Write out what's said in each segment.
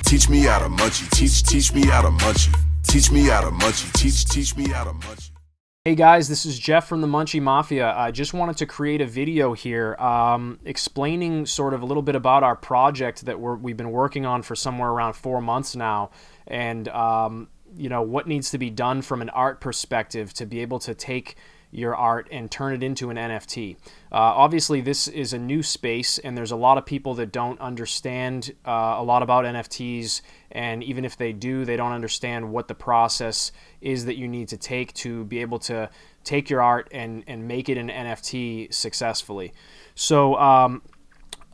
Teach me how to munchie. Teach me how to munchie. Teach me how to munchie. Teach me how to munchie. Hey guys, this is Jeff from the Munchie Mafia. I just wanted to create a video here explaining sort of a little bit about our project that we've been working on for somewhere around 4 months now, and you know, what needs to be done from an art perspective to be able to take your art and turn it into an NFT. Obviously, this is a new space, and there's a lot of people that don't understand a lot about NFTs, and even if they do, they don't understand what the process is that you need to take to be able to take your art and make it an NFT successfully. So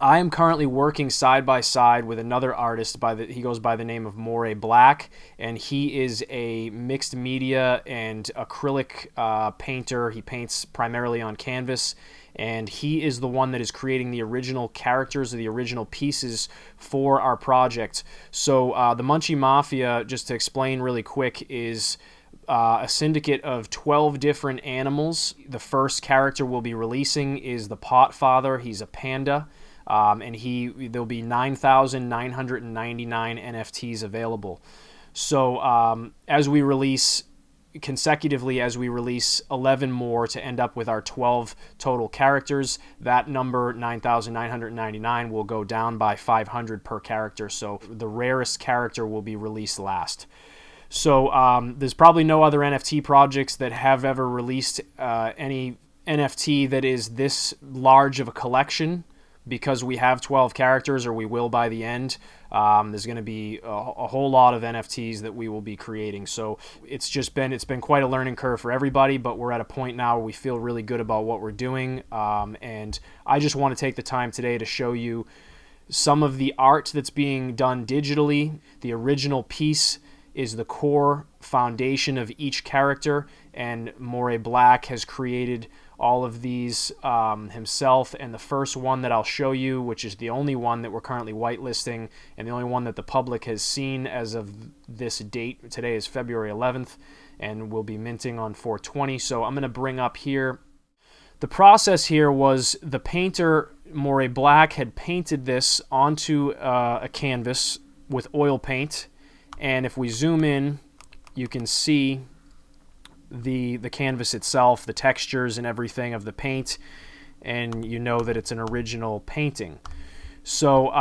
I am currently working side by side with another artist. He goes by the name of Moire Black, and he is a mixed media and acrylic painter. He paints primarily on canvas, and he is the one that is creating the original characters or the original pieces for our project. So the Munchie Mafia, just to explain really quick, is a syndicate of 12 different animals. The first character we'll be releasing is the Potfather. He's a panda. And there'll be 9,999 NFTs available. So as we release 11 more to end up with our 12 total characters, that number 9,999 will go down by 500 per character. So the rarest character will be released last. So there's probably no other NFT projects that have ever released any NFT that is this large of a collection. Because we have 12 characters, or we will by the end, there's going to be a whole lot of NFTs that we will be creating. So it's been quite a learning curve for everybody, but we're at a point now where we feel really good about what we're doing. And I just want to take the time today to show you some of the art that's being done digitally. The original piece is the core foundation of each character, and Moire Black has created all of these himself. And the first one that I'll show you, which is the only one that we're currently whitelisting and the only one that the public has seen as of this date, today is February 11th, and we'll be minting on 4/20. So I'm going to bring up here, the process here was the painter Moire Black had painted this onto a canvas with oil paint, and if we zoom in, you can see the canvas itself, the textures and everything of the paint, and you know that it's an original painting. So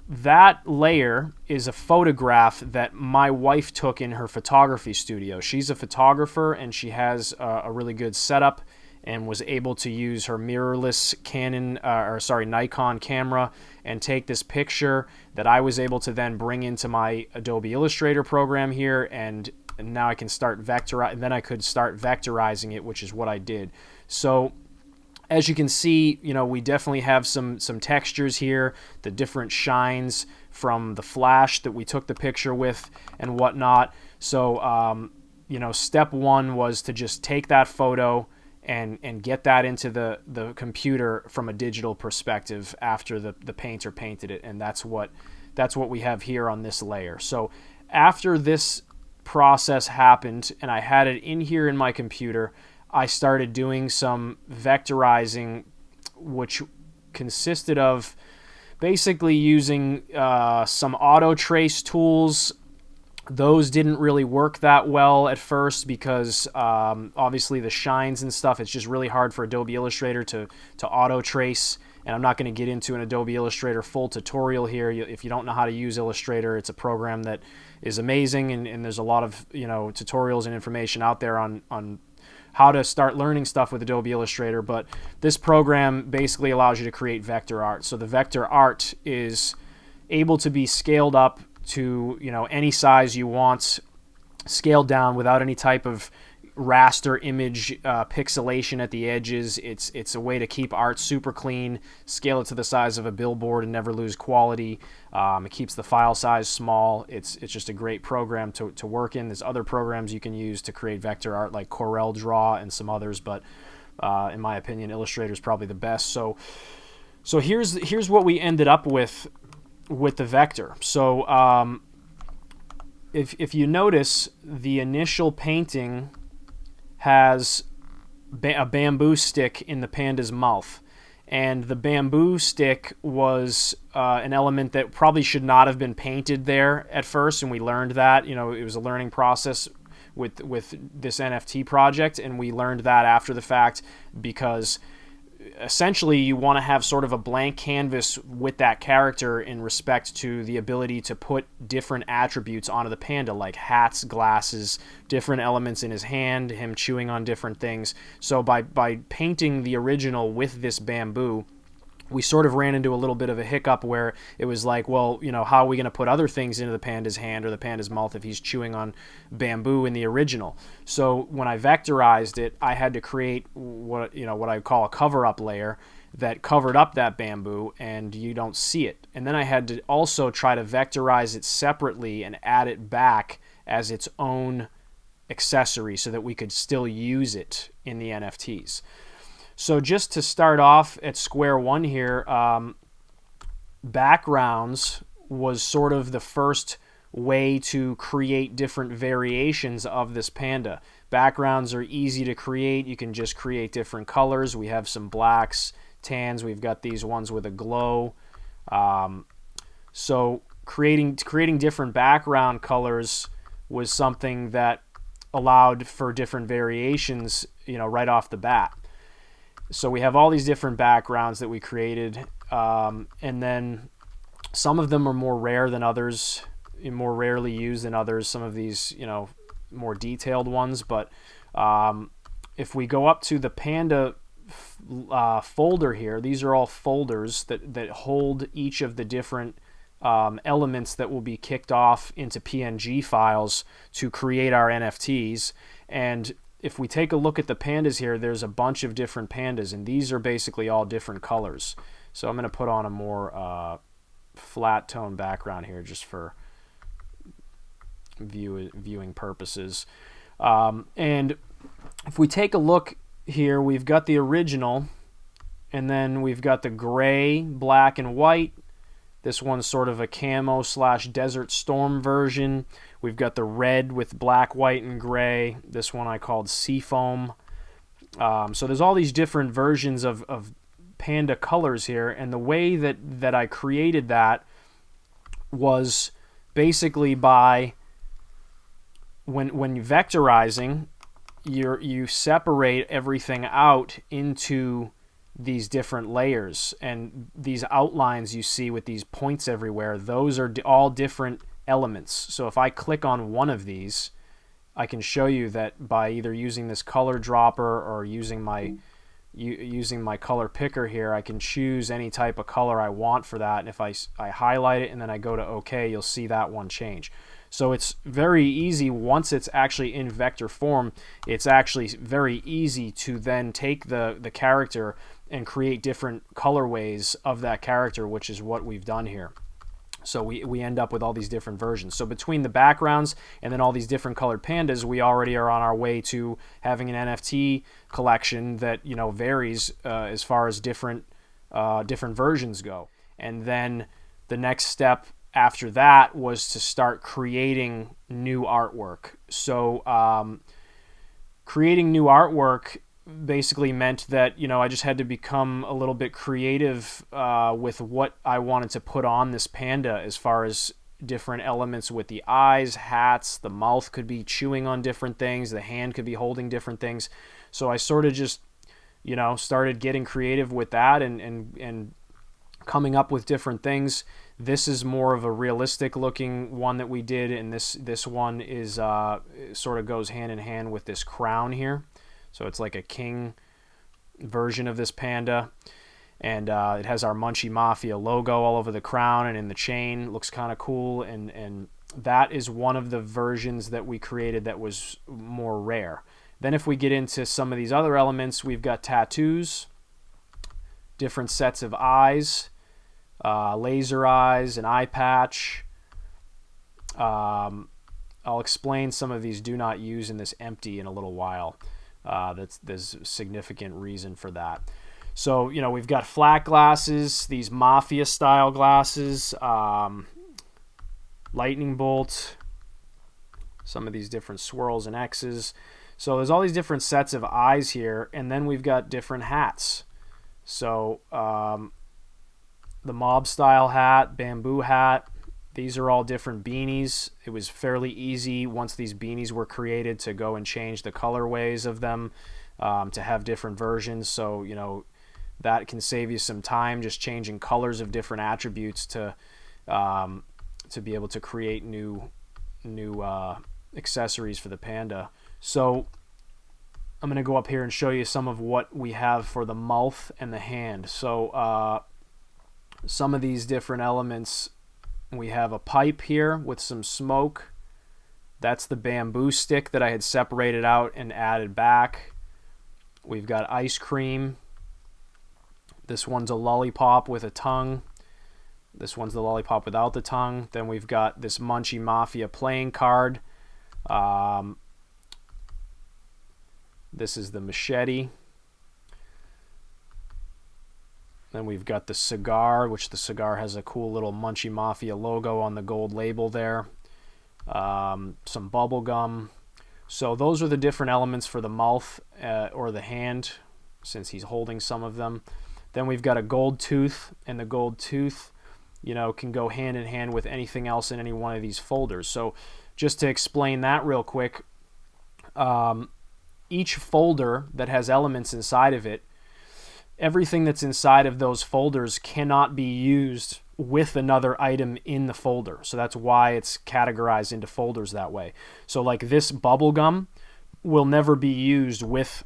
that layer is a photograph that my wife took in her photography studio. She's a photographer, and she has a really good setup and was able to use her mirrorless Nikon camera and take this picture that I was able to then bring into my Adobe Illustrator program here, and now I can start vectorizing it, which is what I did. So as you can see, you know, we definitely have some textures here, the different shines from the flash that we took the picture with and whatnot. So you know, step one was to just take that photo and get that into the computer from a digital perspective after the painter painted it, and that's what we have here on this layer. So after this process happened and I had it in here in my computer, I started doing some vectorizing, which consisted of basically using some auto trace tools. Those didn't really work that well at first because obviously the shines and stuff, it's just really hard for Adobe Illustrator to auto trace. And I'm not going to get into an Adobe Illustrator full tutorial here. If you don't know how to use Illustrator, it's a program that is amazing, and there's a lot of, you know, tutorials and information out there on how to start learning stuff with Adobe Illustrator. But this program basically allows you to create vector art. So the vector art is able to be scaled up to, you know, any size you want, scaled down without any type of raster image pixelation at the edges. It's a way to keep art super clean, scale it to the size of a billboard and never lose quality. It keeps the file size small. It's just a great program to work in. There's other programs you can use to create vector art like CorelDRAW and some others, but in my opinion, Illustrator is probably the best. So here's what we ended up with the vector. So if you notice, the initial painting has a bamboo stick in the panda's mouth, And the bamboo stick was an element that probably should not have been painted there at first, and we learned that. You know, it was a learning process with this NFT project, and we learned that after the fact, because essentially you want to have sort of a blank canvas with that character in respect to the ability to put different attributes onto the panda, like hats, glasses, different elements in his hand, him chewing on different things. So by painting the original with this bamboo, we sort of ran into a little bit of a hiccup where it was like, well, you know, how are we going to put other things into the panda's hand or the panda's mouth if he's chewing on bamboo in the original? So when I vectorized it, I had to create what I call a cover-up layer that covered up that bamboo, and you don't see it. And then I had to also try to vectorize it separately and add it back as its own accessory so that we could still use it in the NFTs. So just to start off at square one here, Backgrounds was sort of the first way to create different variations of this panda. Backgrounds are easy to create. You can just create different colors. We have some blacks, tans. We've got these ones with a glow. So creating different background colors was something that allowed for different variations, you know, right off the bat. So we have all these different backgrounds that we created, and then some of them are more rare than others, more rarely used than others. Some of these, you know, more detailed ones. But if we go up to the panda folder here, these are all folders that hold each of the different elements that will be kicked off into PNG files to create our NFTs. And if we take a look at the pandas here, there's a bunch of different pandas, and these are basically all different colors. So I'm going to put on a more flat tone background here just for viewing purposes. And if we take a look here, we've got the original, and then we've got the gray, black, and white. This one's sort of a camo / desert storm version. We've got the red with black, white, and gray. This one I called Seafoam. So there's all these different versions of panda colors here, and the way that I created that was basically by when you're vectorizing, you separate everything out into these different layers, and these outlines you see with these points everywhere, those are all different elements. So if I click on one of these, I can show you that by either using this color dropper or using my color picker here, I can choose any type of color I want for that, and if I highlight it and then I go to OK, you'll see that one change. So it's very easy. Once it's actually in vector form, it's actually very easy to then take the character and create different colorways of that character, which is what we've done here. So we end up with all these different versions. So between the backgrounds and then all these different colored pandas, we already are on our way to having an NFT collection that, you know, varies as far as different versions go. And then the next step after that was to start creating new artwork. So creating new artwork basically meant that, you know, I just had to become a little bit creative with what I wanted to put on this panda, as far as different elements with the eyes, hats, the mouth could be chewing on different things, the hand could be holding different things. So I sort of just, you know, started getting creative with that and coming up with different things. This is more of a realistic looking one that we did, and this one is sort of goes hand in hand with this crown here. So it's like a king version of this panda, and it has our Munchie Mafia logo all over the crown and in the chain. It looks kind of cool, and that is one of the versions that we created that was more rare. Then if we get into some of these other elements, we've got tattoos, different sets of eyes, laser eyes, an eye patch. I'll explain some of these do not use in this empty in a little while. There's a significant reason for that. So, you know, we've got flat glasses, these mafia style glasses, lightning bolt, some of these different swirls and X's. So there's all these different sets of eyes here, and then we've got different hats. So the mob style hat, bamboo hat, these are all different beanies. It was fairly easy once these beanies were created to go and change the colorways of them, to have different versions. So, you know, that can save you some time just changing colors of different attributes to be able to create new accessories for the panda. So I'm going to go up here and show you some of what we have for the mouth and the hand. So some of these different elements, we have a pipe here with some smoke. That's the bamboo stick that I had separated out and added back. We've got ice cream. This one's a lollipop with a tongue. This one's the lollipop without the tongue. Then we've got this Munchie Mafia playing card. This is the machete. Then we've got the cigar, which the cigar has a cool little Munchie Mafia logo on the gold label there. Some bubble gum. So those are the different elements for the mouth or the hand, since he's holding some of them. Then we've got a gold tooth, and the gold tooth, you know, can go hand in hand with anything else in any one of these folders. So just to explain that real quick, each folder that has elements inside of it, everything that's inside of those folders cannot be used with another item in the folder. So that's why it's categorized into folders that way. So like this bubble gum will never be used with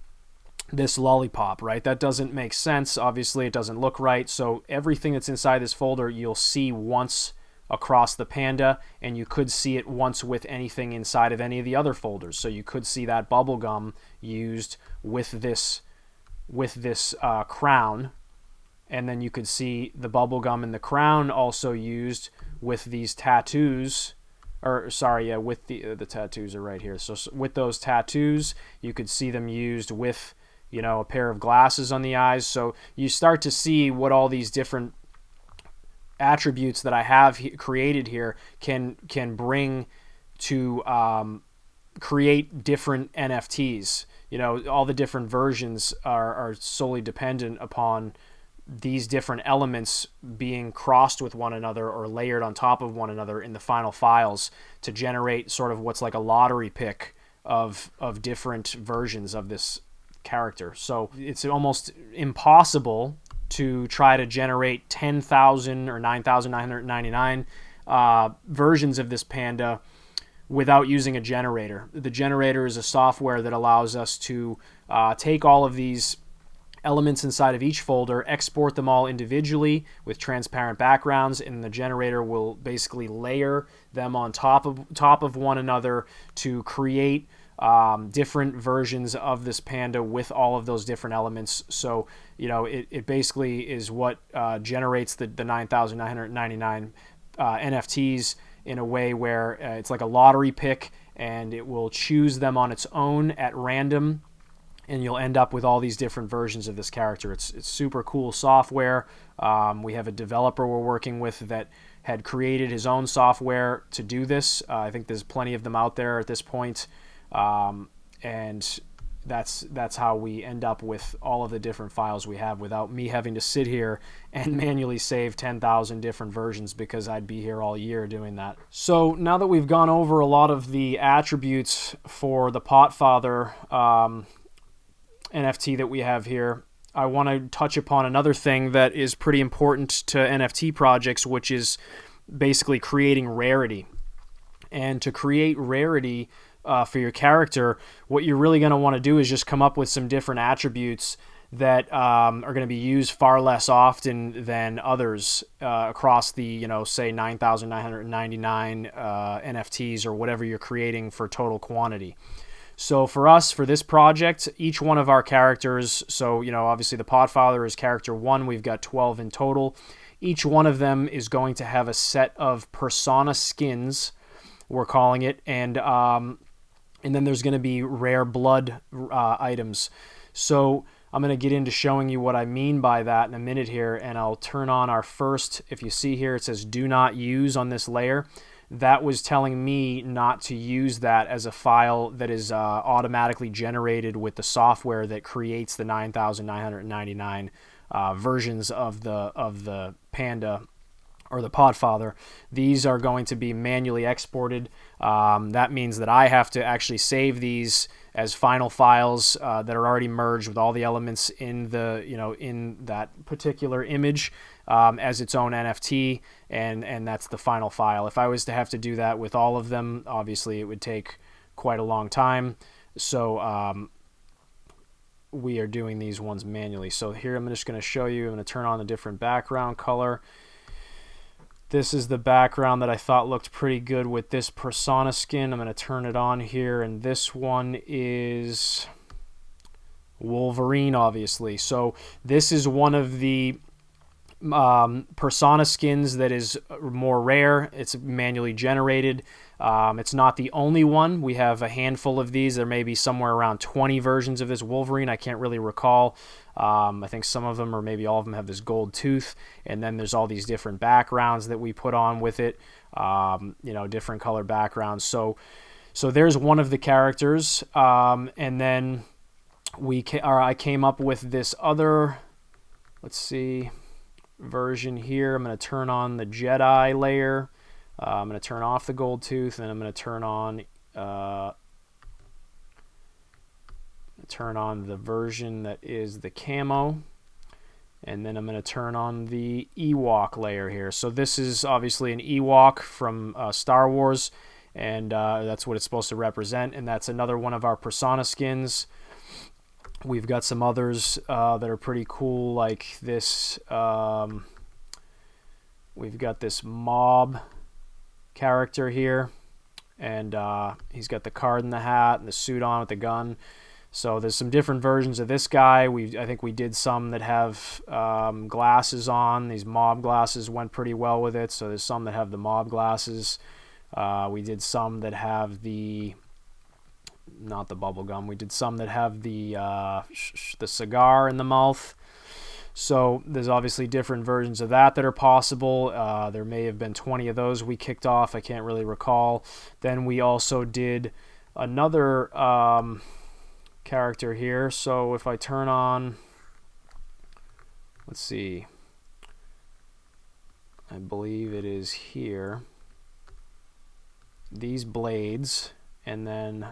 this lollipop, right? That doesn't make sense. Obviously, it doesn't look right. So everything that's inside this folder, you'll see once across the panda, and you could see it once with anything inside of any of the other folders. So you could see that bubble gum used with this crown, and then you could see the bubble gum and the crown also used with these tattoos, or sorry, yeah, with the tattoos are right here. So with those tattoos, you could see them used with, you know, a pair of glasses on the eyes. So you start to see what all these different attributes that I have created here can bring to create different NFTs. You know, all the different versions are solely dependent upon these different elements being crossed with one another or layered on top of one another in the final files to generate sort of what's like a lottery pick of different versions of this character. So it's almost impossible to try to generate 10,000 or 9,999 versions of this panda without using a generator. The generator is a software that allows us to take all of these elements inside of each folder, export them all individually with transparent backgrounds, and the generator will basically layer them on top of one another to create different versions of this panda with all of those different elements. So, you know, it basically is what generates the 9,999 NFTs in a way where it's like a lottery pick, and it will choose them on its own at random, and you'll end up with all these different versions of this character. It's super cool software. We have a developer we're working with that had created his own software to do this. I think there's plenty of them out there at this point. And that's how we end up with all of the different files we have without me having to sit here and manually save 10,000 different versions, because I'd be here all year doing that. So now that we've gone over a lot of the attributes for the Potfather NFT that we have here, I want to touch upon another thing that is pretty important to NFT projects, which is basically creating rarity. And to create rarity for your character, what you're really going to want to do is just come up with some different attributes that are going to be used far less often than others across the, you know, say 9,999 NFTs or whatever you're creating for total quantity. So for us, for this project, each one of our characters, so, you know, obviously the Potfather is character 1. We've got 12 in total. Each one of them is going to have a set of persona skins, we're calling it, and then there's going to be rare blood items. So I'm going to get into showing you what I mean by that in a minute here, and I'll turn on our first. If you see here, it says do not use on this layer. That was telling me not to use that as a file that is automatically generated with the software that creates the 9,999 versions of the panda or the Podfather. These are going to be manually exported. That means that I have to actually save these as final files that are already merged with all the elements in the in that particular image as its own NFT, and that's the final file. If I was to have to do that with all of them, obviously it would take quite a long time. So we are doing these ones manually. So here I'm just going to show you. I'm going to turn on a different background color. This is the background that I thought looked pretty good with this persona skin. I'm going to turn it on here, and this one is Wolverine, obviously. So this is one of the persona skins that is more rare. It's manually generated. It's not the only one. We have a handful of these. There may be somewhere around 20 versions of this Wolverine. I can't really recall. I think some of them, or maybe all of them, have this gold tooth, and then there's all these different backgrounds that we put on with it, different color backgrounds. So there's one of the characters, and then I came up with this other, let's see, version here. I'm going to turn on the Jedi layer. I'm going to turn off the gold tooth, and I'm going to turn on the version that is the camo, and then I'm going to turn on the Ewok layer here. So this is obviously an Ewok from Star Wars, and that's what it's supposed to represent, and that's another one of our persona skins. We've got some others that are pretty cool, like this. We've got this mob character here, and he's got the card in the hat and the suit on with the gun. So there's some different versions of this guy. I think we did some that have glasses on. These mob glasses went pretty well with it. So there's some that have the mob glasses. We did some that have not the bubble gum. We did some that have the cigar in the mouth. So there's obviously different versions of that are possible. There may have been 20 of those we kicked off. I can't really recall. Then we also did another character here. So if I turn on, let's see, I believe it is here, these blades, and then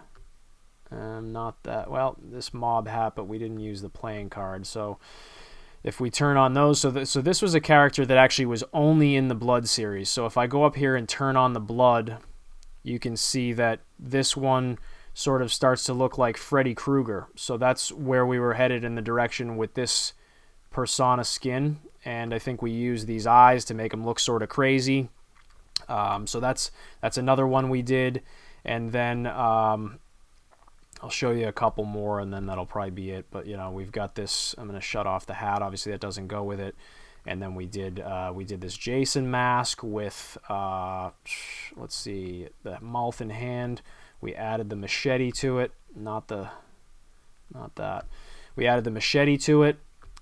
not that, well, this mob hat, but we didn't use the playing card. So if we turn on those, so this was a character that actually was only in the Blood series. So if I go up here and turn on the Blood, you can see that this one sort of starts to look like Freddy Krueger. So that's where we were headed in the direction with this persona skin, and I think we used these eyes to make them look sort of crazy. So that's another one we did, and then I'll show you a couple more, and then that'll probably be it. But we've got this. I'm going to shut off the hat. Obviously, that doesn't go with it. And then we did this Jason mask with let's see, the mouth and hand. We added the machete to it. Not that. We added the machete to it.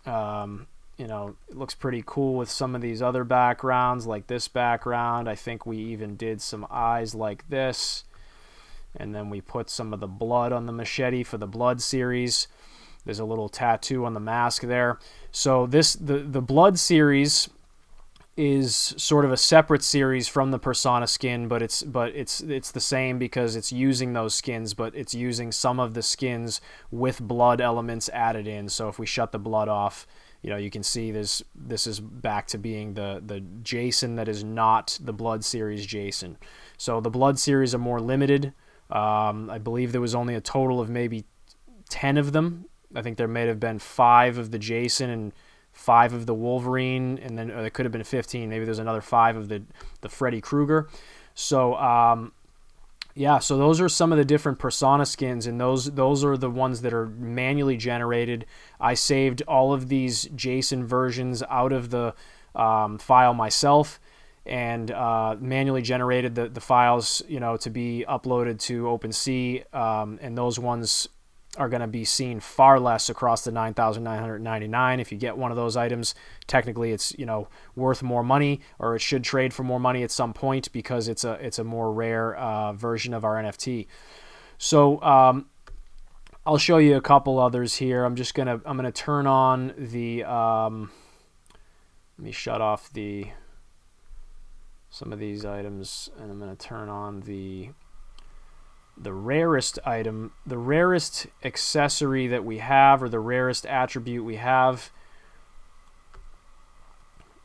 It looks pretty cool with some of these other backgrounds, like this background. I think we even did some eyes like this. And then we put some of the blood on the machete for the Blood series. There's a little tattoo on the mask there. So the Blood series is sort of a separate series from the persona skin, but it's the same because it's using those skins, but it's using some of the skins with blood elements added in. So if we shut the blood off, you can see this is back to being the Jason that is not the Blood series Jason. So the Blood series are more limited. I believe there was only a total of maybe 10 of them. I think there may have been 5 of the Jason and 5 of the Wolverine, and then there could have been 15. Maybe there's another 5 of the Freddy Krueger. So so those are some of the different persona skins, and those are the ones that are manually generated. I saved all of these Jason versions out of the file myself, and manually generated the files, to be uploaded to OpenSea, and those ones are going to be seen far less across the 9,999. If you get one of those items, technically it's worth more money, or it should trade for more money at some point because it's a more rare version of our NFT. So I'll show you a couple others here. I'm gonna turn on the let me shut off some of these items, and I'm gonna turn on the rarest item, the rarest accessory that we have, or the rarest attribute we have.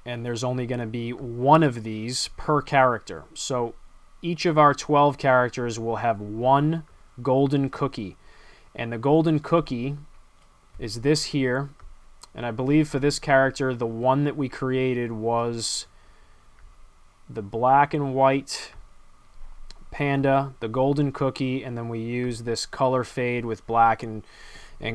And there's only going to be one of these per character. So each of our 12 characters will have one golden cookie. And the golden cookie is this here. And I believe for this character, the one that we created was the black and white panda, the golden cookie, and then we use this color fade with black and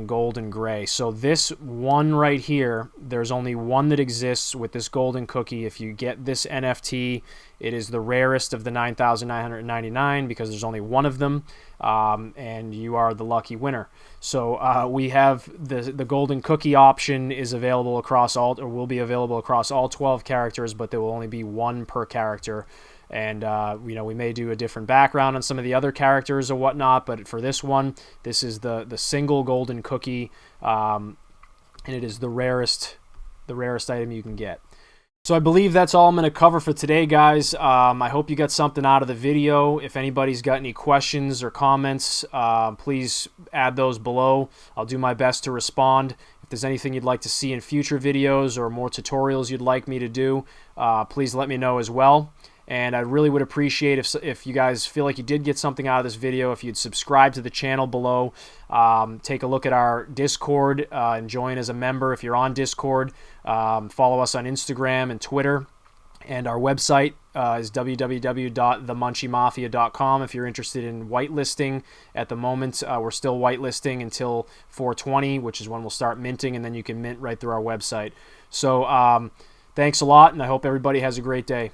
gold and gray. So this one right here, there's only one that exists with this golden cookie. If you get this NFT, it is the rarest of the 9,999 because there's only one of them, and you are the lucky winner. So we have the golden cookie option is available across all, or will be available across all 12 characters, but there will only be one per character. And you know, we may do a different background on some of the other characters or whatnot, but for this one, this is the single golden cookie, and it is the rarest item you can get. So I believe that's all I'm going to cover for today, guys. I hope you got something out of the video. If anybody's got any questions or comments, please add those below. I'll do my best to respond. If there's anything you'd like to see in future videos or more tutorials you'd like me to do, please let me know as well. And I really would appreciate if you guys feel like you did get something out of this video, if you'd subscribe to the channel below, take a look at our Discord and join as a member if you're on Discord. Follow us on Instagram and Twitter. And our website is www.themunchiemafia.com if you're interested in whitelisting. At the moment, we're still whitelisting until 4/20, which is when we'll start minting, and then you can mint right through our website. So thanks a lot, and I hope everybody has a great day.